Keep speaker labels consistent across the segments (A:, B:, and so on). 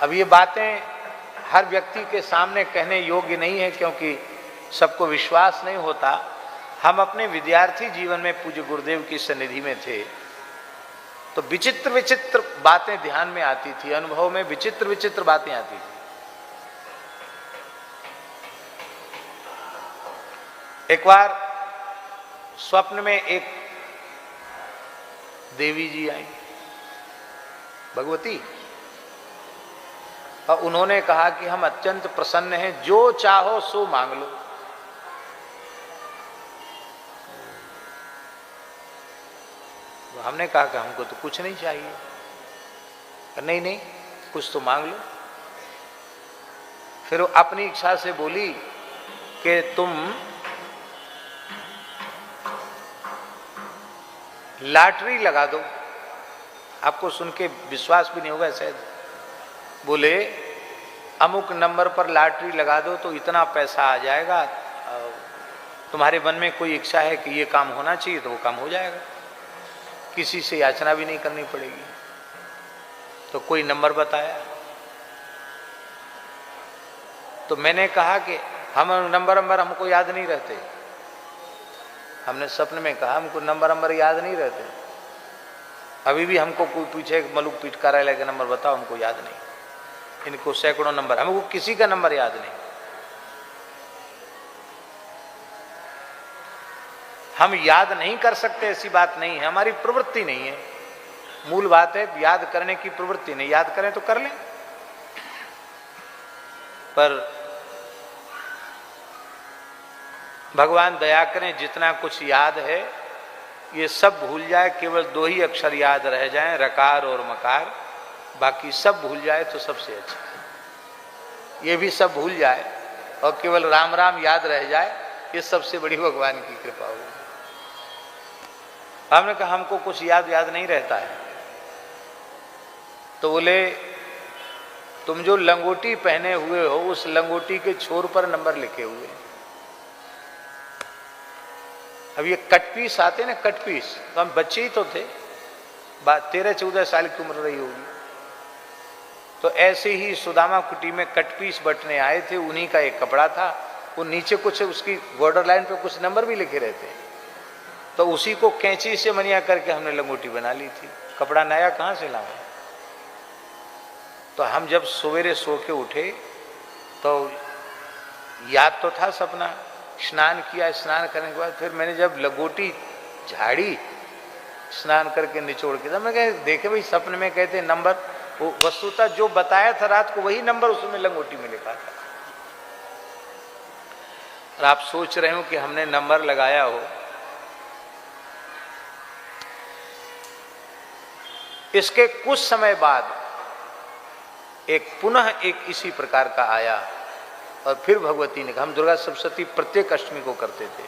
A: अब ये बातें हर व्यक्ति के सामने कहने योग्य नहीं है, क्योंकि सबको विश्वास नहीं होता। हम अपने विद्यार्थी जीवन में पूज्य गुरुदेव की सन्निधि में थे तो विचित्र विचित्र बातें ध्यान में आती थी, अनुभव में विचित्र विचित्र बातें आती थी। एक बार स्वप्न में एक देवी जी आई, भगवती, और उन्होंने कहा कि हम अत्यंत प्रसन्न हैं, जो चाहो सो मांग लो। तो हमने कहा कि हमको तो कुछ नहीं चाहिए। नहीं नहीं, कुछ तो मांग लो। फिर वो अपनी इच्छा से बोली कि तुम लॉटरी लगा दो। आपको सुन के विश्वास भी नहीं होगा शायद। बोले अमुक नंबर पर लॉटरी लगा दो तो इतना पैसा आ जाएगा, तुम्हारे मन में कोई इच्छा है कि ये काम होना चाहिए तो वो काम हो जाएगा, किसी से याचना भी नहीं करनी पड़ेगी। तो कोई नंबर बताया तो मैंने कहा कि हम नंबर हमको याद नहीं रहते। हमने स्वप्न में कहा हमको नंबर याद नहीं रहते। अभी भी हमको कोई पूछे मलुक पीठ कार्यालय का नंबर बताओ, हमको याद नहीं। इनको सैकड़ों नंबर, हमको किसी का नंबर याद नहीं। हम याद नहीं कर सकते ऐसी बात नहीं है, हमारी प्रवृत्ति नहीं है। मूल बात है याद करने की प्रवृत्ति नहीं। याद करें तो कर लें, पर भगवान दया करें जितना कुछ याद है ये सब भूल जाए, केवल 2 ही अक्षर याद रह जाएं, रकार और मकार। बाकी सब भूल जाए तो सबसे अच्छा है। ये भी सब भूल जाए और केवल राम राम याद रह जाए, ये सबसे बड़ी भगवान की कृपा होगी। हमने कहा हमको कुछ याद नहीं रहता है। तो बोले तुम जो लंगोटी पहने हुए हो उस लंगोटी के छोर पर नंबर लिखे हुए हैं। अब ये कटपीस आते ना, कटपीस, तो हम बच्चे ही तो थे, 13-14 साल की उम्र रही होगी। तो ऐसे ही सुदामा कुटी में कटपीस बटने आए थे, उन्हीं का एक कपड़ा था। वो नीचे कुछ उसकी बॉर्डर लाइन पे कुछ नंबर भी लिखे रहते हैं, तो उसी को कैंची से मनिया करके हमने लंगोटी बना ली थी। कपड़ा नया कहाँ से लाऊं? तो हम जब सवेरे सो के उठे तो याद तो था सपना, स्नान किया। स्नान करने के बाद फिर मैंने जब लंगोटी झाड़ी स्नान करके निचोड़ के, तब मैं कह देखे भाई सपने में कहते नंबर, वो वस्तुतः जो बताया था रात को वही नंबर उसमें लंगोटी में लिखा था। और आप सोच रहे हो कि हमने नंबर लगाया हो। इसके कुछ समय बाद पुनः एक इसी प्रकार का आया और फिर भगवती ने कहा, हम दुर्गा सप्तशती प्रत्येक अष्टमी को करते थे।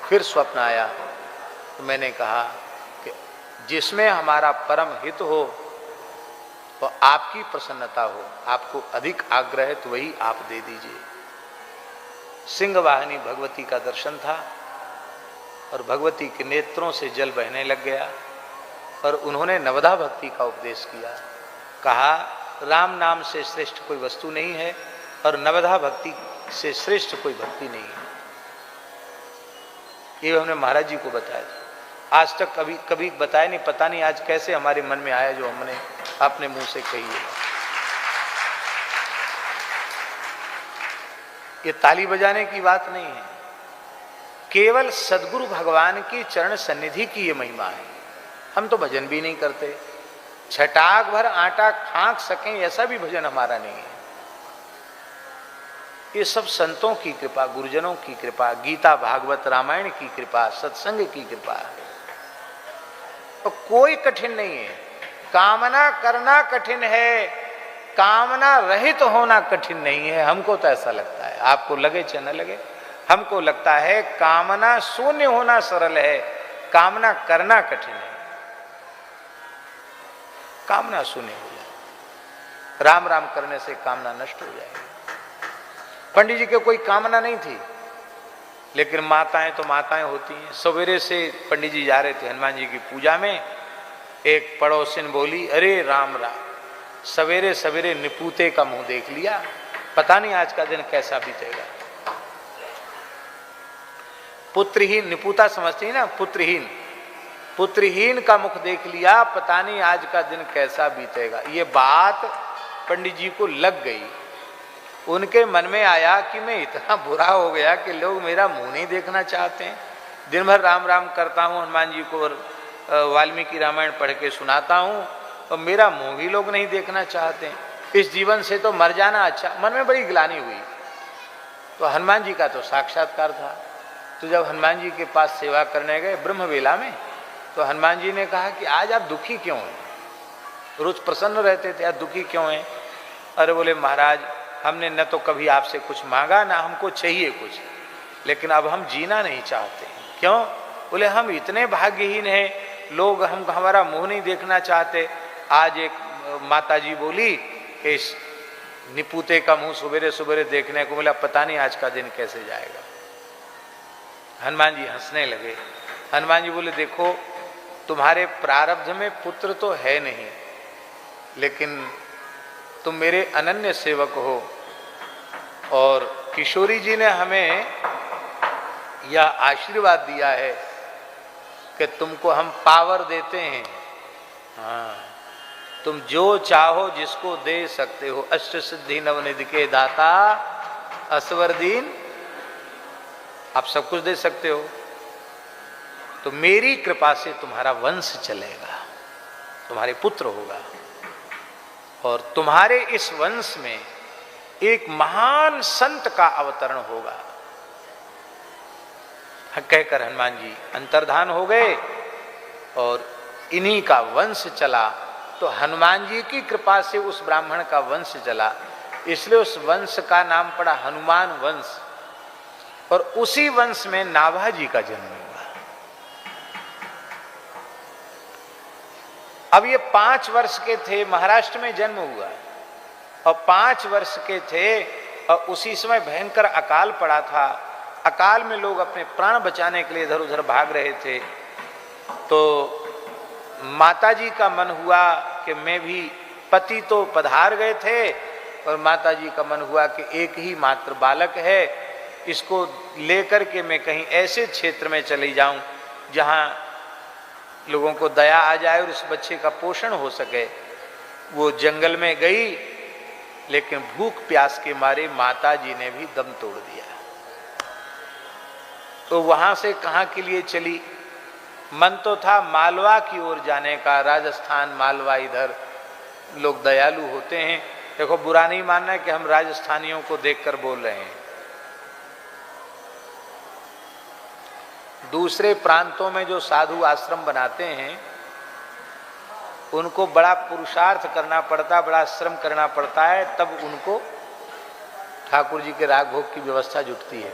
A: फिर स्वप्न आया तो मैंने कहा कि जिसमें हमारा परम हित हो और आपकी प्रसन्नता हो, आपको अधिक आग्रह है तो वही आप दे दीजिए। सिंह वाहिनी भगवती का दर्शन था और भगवती के नेत्रों से जल बहने लग गया और उन्होंने नवधा भक्ति का उपदेश किया। कहा राम नाम से श्रेष्ठ कोई वस्तु नहीं है और नवधा भक्ति से श्रेष्ठ कोई भक्ति नहीं है। ये हमने महाराज जी को बताया। आज तक कभी बताया नहीं, पता नहीं आज कैसे हमारे मन में आया जो हमने अपने मुंह से कही है। ये ताली बजाने की बात नहीं है, केवल सद्गुरु भगवान की चरण सन्निधि की ये महिमा है। हम तो भजन भी नहीं करते, छटाक भर आटा खाक सकें ऐसा भी भजन हमारा नहीं है। ये सब संतों की कृपा, गुरुजनों की कृपा, गीता भागवत रामायण की कृपा, सत्संग की कृपा है। तो कोई कठिन नहीं है। कामना करना कठिन है, कामना रहित तो होना कठिन नहीं है। हमको तो ऐसा लगता है, आपको लगे चाहे न लगे, हमको लगता है कामना शून्य होना सरल है, कामना करना कठिन है। कामना शून्य हो जाए, राम राम करने से कामना नष्ट हो जाएगी। पंडित जी के कोई कामना नहीं थी, लेकिन माताएं तो माताएं होती हैं। सवेरे से पंडित जी जा रहे थे हनुमान जी की पूजा में, एक पड़ोसिन बोली, अरे राम राम, सवेरे सवेरे निपुते का मुंह देख लिया, पता नहीं आज का दिन कैसा बीतेगा। पुत्रहीन, निपुता समझती है ना, पुत्रहीन, पुत्रहीन का मुख देख लिया, पता नहीं आज का दिन कैसा बीतेगा। ये बात पंडित जी को लग गई। उनके मन में आया कि मैं इतना बुरा हो गया कि लोग मेरा मुंह नहीं देखना चाहते हैं। दिन भर राम राम करता हूँ, हनुमान जी को वाल्मीकि रामायण पढ़ के सुनाता हूँ, और मेरा मुंह भी लोग नहीं देखना चाहते हैं। इस जीवन से तो मर जाना अच्छा। मन में बड़ी ग्लानि हुई। तो हनुमान जी का तो साक्षात्कार था। तो जब हनुमान जी के पास सेवा करने गए ब्रह्म वेला में, तो हनुमान जी ने कहा कि आज आप दुखी क्यों हैं? रोज प्रसन्न रहते थे, आज दुखी क्यों हैं? अरे बोले महाराज, हमने न तो कभी आपसे कुछ मांगा, ना हमको चाहिए कुछ, लेकिन अब हम जीना नहीं चाहते। क्यों? बोले हम इतने भाग्यहीन हैं, लोग हमारा मुंह नहीं देखना चाहते। आज एक माता जी बोली कि इस निपुते का मुंह सवेरे सवेरे देखने को मिला, पता नहीं आज का दिन कैसे जाएगा। हनुमान जी हंसने लगे। हनुमान जी बोले देखो, तुम्हारे प्रारब्ध में पुत्र तो है नहीं, लेकिन तुम मेरे अनन्य सेवक हो, और किशोरी जी ने हमें यह आशीर्वाद दिया है कि तुमको हम पावर देते हैं। हाँ, तुम जो चाहो जिसको दे सकते हो। अष्ट सिद्धि नवनिधि के दाता असवर दीन, आप सब कुछ दे सकते हो। तो मेरी कृपा से तुम्हारा वंश चलेगा, तुम्हारे पुत्र होगा, और तुम्हारे इस वंश में एक महान संत का अवतरण होगा। कहकर हनुमान जी अंतर्धान हो गए, और इन्हीं का वंश चला। तो हनुमान जी की कृपा से उस ब्राह्मण का वंश चला, इसलिए उस वंश का नाम पड़ा हनुमान वंश। और उसी वंश में नाभाजी का जन्म हुआ। अब ये 5 वर्ष के थे, महाराष्ट्र में जन्म हुआ, और 5 वर्ष के थे, और उसी समय भयंकर अकाल पड़ा था। अकाल में लोग अपने प्राण बचाने के लिए इधर उधर भाग रहे थे। तो माताजी का मन हुआ कि मैं भी, पति तो पधार गए थे, और माताजी का मन हुआ कि एक ही मात्र बालक है, इसको लेकर के मैं कहीं ऐसे क्षेत्र में चली जाऊं जहां लोगों को दया आ जाए और इस बच्चे का पोषण हो सके। वो जंगल में गई, लेकिन भूख प्यास के मारे माताजी ने भी दम तोड़ दिया। तो वहां से कहाँ के लिए चली? मन तो था मालवा की ओर जाने का, राजस्थान मालवा, इधर लोग दयालु होते हैं। देखो, बुरा नहीं मानना है कि हम राजस्थानियों को देखकर बोल रहे हैं। दूसरे प्रांतों में जो साधु आश्रम बनाते हैं, उनको बड़ा पुरुषार्थ करना पड़ता, बड़ा श्रम करना पड़ता है, तब उनको ठाकुर जी के राग भोग की व्यवस्था जुटती है।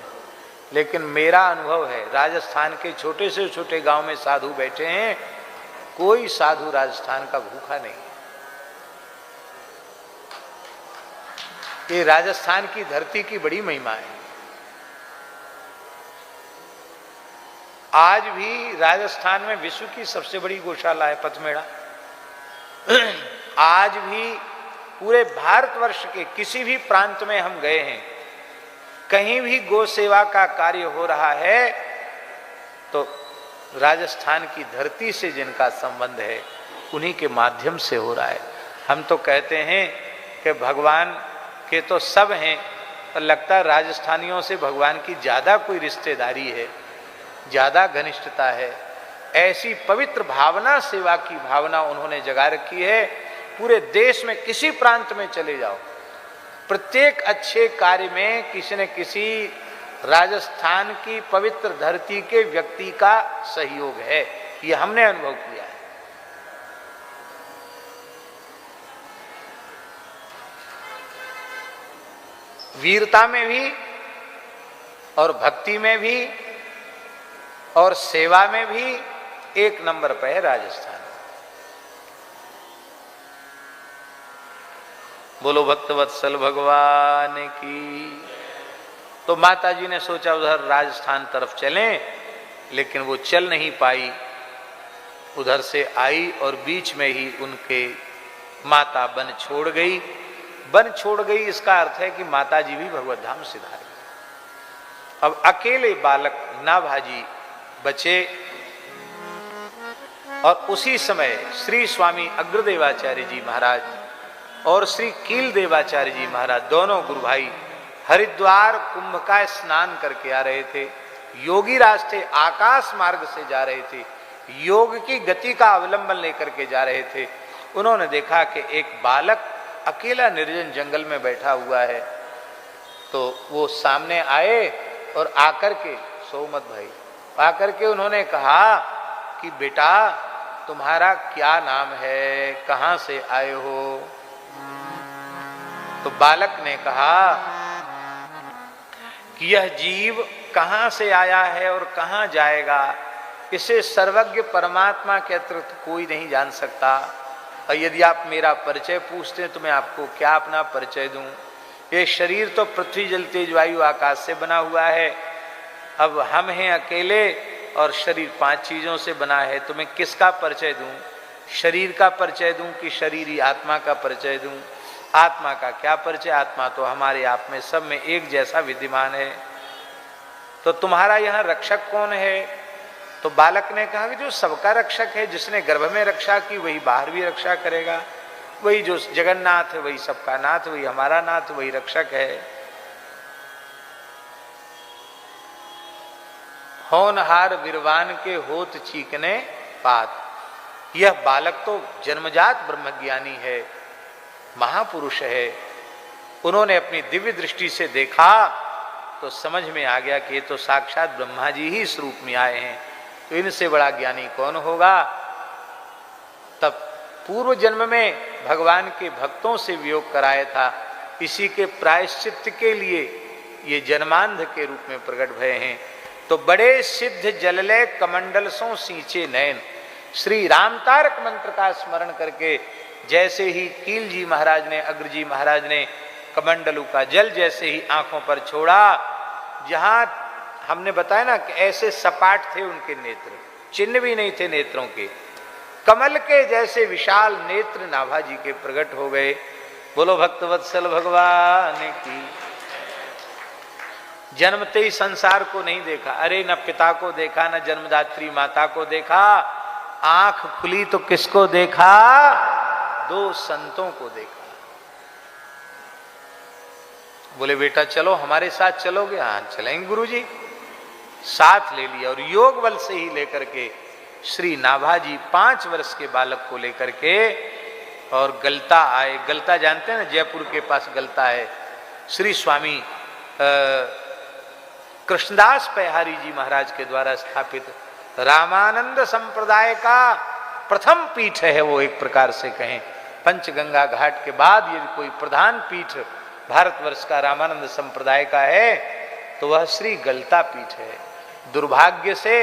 A: लेकिन मेरा अनुभव है, राजस्थान के छोटे से छोटे गांव में साधु बैठे हैं, कोई साधु राजस्थान का भूखा नहीं। ये राजस्थान की धरती की बड़ी महिमा है। आज भी राजस्थान में विश्व की सबसे बड़ी गौशाला है पथमेड़ा। आज भी पूरे भारतवर्ष के किसी भी प्रांत में हम गए हैं, कहीं भी गौ सेवा का कार्य हो रहा है, तो राजस्थान की धरती से जिनका संबंध है, उन्हीं के माध्यम से हो रहा है। हम तो कहते हैं कि भगवान के तो सब हैं, पर लगता है राजस्थानियों से भगवान की ज़्यादा कोई रिश्तेदारी है, ज़्यादा घनिष्ठता है। ऐसी पवित्र भावना, सेवा की भावना उन्होंने जगा रखी है। पूरे देश में किसी प्रांत में चले जाओ, प्रत्येक अच्छे कार्य में किसी न किसी राजस्थान की पवित्र धरती के व्यक्ति का सहयोग है। ये हमने अनुभव किया है। वीरता में भी, और भक्ति में भी, और सेवा में भी एक नंबर पे है राजस्थान। बोलो भक्तवत्सल भगवान की। तो माता जी ने सोचा उधर राजस्थान तरफ चलें, लेकिन वो चल नहीं पाई। उधर से आई और बीच में ही उनके माता वन छोड़ गई। वन छोड़ गई इसका अर्थ है कि माता जी भी भगवत धाम सिधार गई। अब अकेले बालक नाभाजी बचे और उसी समय श्री स्वामी अग्रदेवाचार्य जी महाराज और श्री कील देवाचार्य जी महाराज दोनों गुरु भाई हरिद्वार कुंभ का स्नान करके आ रहे थे। योगी राज थे, आकाश मार्ग से जा रहे थे, योग की गति का अवलंबन लेकर के जा रहे थे। उन्होंने देखा कि एक बालक अकेला निर्जन जंगल में बैठा हुआ है, तो वो सामने आए और आकर के, सोमत भाई, आकर के उन्होंने कहा कि बेटा तुम्हारा क्या नाम है, कहाँ से आए हो? तो बालक ने कहा कि यह जीव कहाँ से आया है और कहाँ जाएगा, इसे सर्वज्ञ परमात्मा के अतिरिक्त कोई नहीं जान सकता। और यदि आप मेरा परिचय पूछते हैं तो मैं आपको क्या अपना परिचय दूं? ये शरीर तो पृथ्वी जल तेज वायु आकाश से बना हुआ है। अब हम हैं अकेले और शरीर 5 चीजों से बना है, तो मैं किसका परिचय दूं? शरीर का परिचय दूं कि शरीरी आत्मा का परिचय दूं? आत्मा का क्या परिचय? आत्मा तो हमारे आप में सब में एक जैसा विद्यमान है। तो तुम्हारा यहाँ रक्षक कौन है? तो बालक ने कहा कि जो सबका रक्षक है, जिसने गर्भ में रक्षा की वही बाहर भी रक्षा करेगा, वही जो जगन्नाथ है वही सबका नाथ, वही हमारा नाथ, वही रक्षक है। होनहार विरवान के होत चीकने पात। यह बालक तो जन्मजात ब्रह्मज्ञानी है, महापुरुष है। उन्होंने अपनी दिव्य दृष्टि से देखा तो समझ में आ गया कि ये तो साक्षात ब्रह्मा जी ही इस रूप में आए हैं, तो इनसे बड़ा ज्ञानी कौन होगा। तब पूर्व जन्म में भगवान के भक्तों से वियोग कराया था, इसी के प्रायश्चित्त के लिए ये जन्मांध के रूप में प्रकट भये हैं। तो बड़े सिद्ध जलले कमंडल सो सींचे नयन, श्री राम तारक मंत्र का स्मरण करके जैसे ही कील जी महाराज ने, अग्र जी महाराज ने कमंडलू का जल जैसे ही आंखों पर छोड़ा, जहां हमने बताया ना कि ऐसे सपाट थे उनके नेत्र, चिन्ह भी नहीं थे नेत्रों के, कमल के जैसे विशाल नेत्र नाभाजी के प्रकट हो गए। बोलो भक्तवत्सल भगवान की। जन्मते ही संसार को नहीं देखा, अरे न पिता को देखा, न जन्मदात्री माता को देखा, आंख खुली तो किसको देखा? 2 संतों को देखा। बोले बेटा चलो हमारे साथ चलोगे? हाँ चलेंगे गुरुजी। साथ ले लिया और योग बल से ही लेकर के श्री नाभाजी 5 वर्ष के बालक को लेकर के और गलता आए। गलता जानते हैं ना, जयपुर के पास गलता है। श्री स्वामी कृष्णदास पैहारी जी महाराज के द्वारा स्थापित रामानंद संप्रदाय का प्रथम पीठ है वो, एक प्रकार से कहें। पंचगंगा घाट के बाद यदि कोई प्रधान पीठ भारतवर्ष का रामानंद संप्रदाय का है तो वह श्री गलता पीठ है। दुर्भाग्य से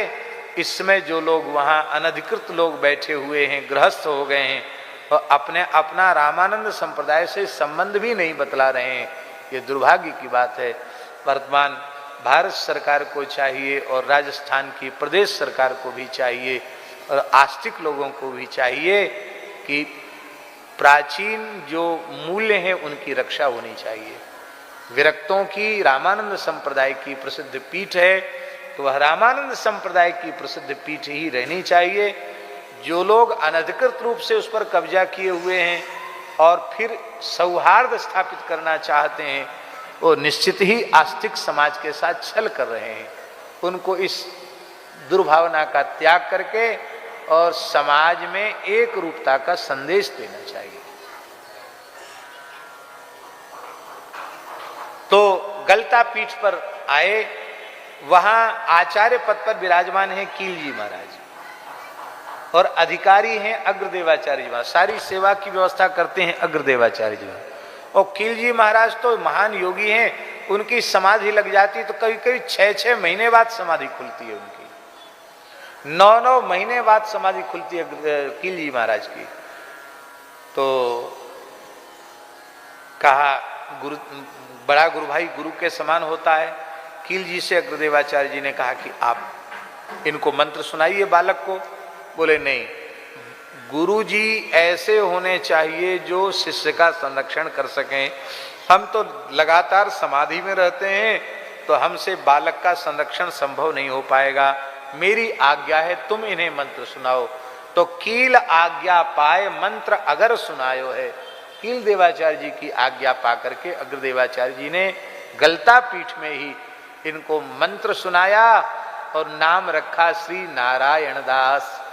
A: इस समय जो लोग वहाँ अनधिकृत लोग बैठे हुए हैं, गृहस्थ हो गए हैं और अपना रामानंद संप्रदाय से संबंध भी नहीं बतला रहे हैं, ये दुर्भाग्य की बात है। वर्तमान भारत सरकार को चाहिए और राजस्थान की प्रदेश सरकार को भी चाहिए और आस्तिक लोगों को भी चाहिए कि प्राचीन जो मूल्य हैं उनकी रक्षा होनी चाहिए। विरक्तों की रामानंद संप्रदाय की प्रसिद्ध पीठ है तो वह रामानंद संप्रदाय की प्रसिद्ध पीठ ही रहनी चाहिए। जो लोग अनधिकृत रूप से उस पर कब्जा किए हुए हैं और फिर सौहार्द स्थापित करना चाहते हैं, वो निश्चित ही आस्तिक समाज के साथ छल कर रहे हैं। उनको इस दुर्भावना का त्याग करके और समाज में एक रूपता का संदेश देना चाहिए। तो गलता पीठ पर आए, वहां आचार्य पद पर विराजमान है कील जी महाराज और अधिकारी हैं अग्रदेवाचार्य जी महाराज। सारी सेवा की व्यवस्था करते हैं अग्रदेवाचार्य जी महाराज। और कील जी महाराज तो महान योगी हैं, उनकी समाधि लग जाती तो कभी कभी 6-6 महीने बाद समाधि खुलती है उनकी, 9-9 महीने बाद समाधि खुलती है कील जी महाराज की। तो कहा गुरु, बड़ा गुरु भाई गुरु के समान होता है। कील जी से अग्रदेवाचार्य जी ने कहा कि आप इनको मंत्र सुनाइए बालक को। बोले नहीं, गुरुजी ऐसे होने चाहिए जो शिष्य का संरक्षण कर सकें। हम तो लगातार समाधि में रहते हैं, तो हमसे बालक का संरक्षण संभव नहीं हो पाएगा। मेरी आज्ञा है तुम इन्हें मंत्र सुनाओ। तो कील आज्ञा पाए मंत्र अगर सुनायो है। कील देवाचार्य जी की आज्ञा पा करके अग्रदेवाचार्य जी ने गलता पीठ में ही इनको मंत्र सुनाया और नाम रखा श्री नारायण दास।